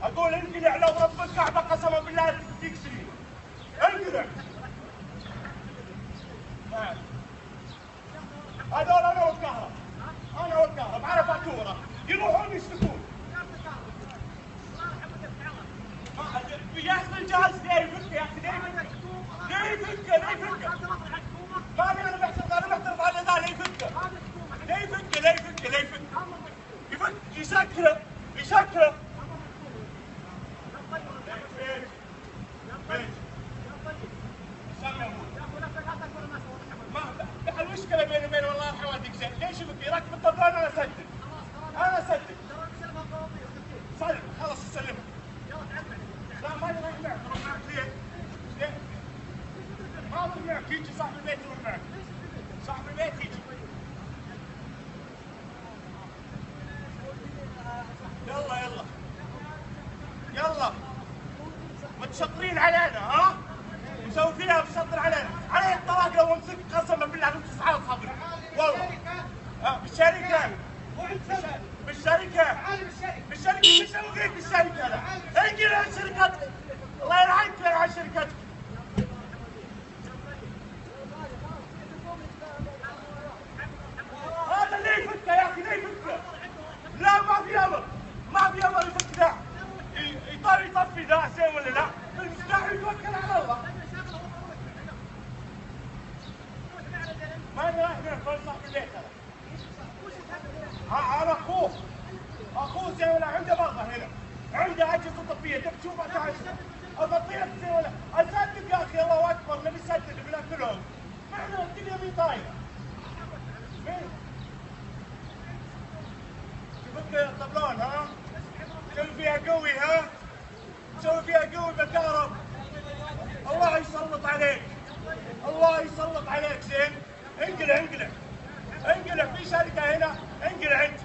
اقول انقلع لو رب الكعبه قسما بالله تديك سنين. انقلع. هذول انا والكهرب. انا والكهرب على فاتوره يروحون يشتكون. يا اخي الجهاز ذا يفك يا اخي ذا يفك. انا محترف على ذا لا يفك. يفك يسكره. المشكله بيني وبين والله حوادث زين، ليش يبكي؟ يركب الطبلون انا اسدد. سلم خلاص سلمها. لا ما يروح معك، يروح معك ليه؟ ما يروح معك، يجي صاحب البيت يروح معك. صاحب البيت يجي. يلا متشطرين علينا ها؟ مسوي فيها مشطر علينا، علي الطلاق لو امسك قسما بالله بنتص على صدري والله. بالشركة ايش اسوي فيك بالشركة انا؟ انقل عن شركتك الله يرحمك عن شركتك. هذا اللي يفكه يا اخي لا ما في امر يفك ذا. يطفي ذا زين ولا لا؟ المفتاح يتوكل على الله. ما انا رايح معك ولا صاحب البيت انا اخوه زين ولا عنده برضه هنا، عنده اجهزه طبيه تبي تشوفها تعال اغطيك زين ولا اصدق يا اخي الله اكبر نبي نصدق بناكلهم. احنا الدنيا مي طايره. تفك الطبلون ها؟ تسوي فيها قوي بالكهرب. الله يسلط عليك زين. انقلع في شركه هنا، انقلع انت.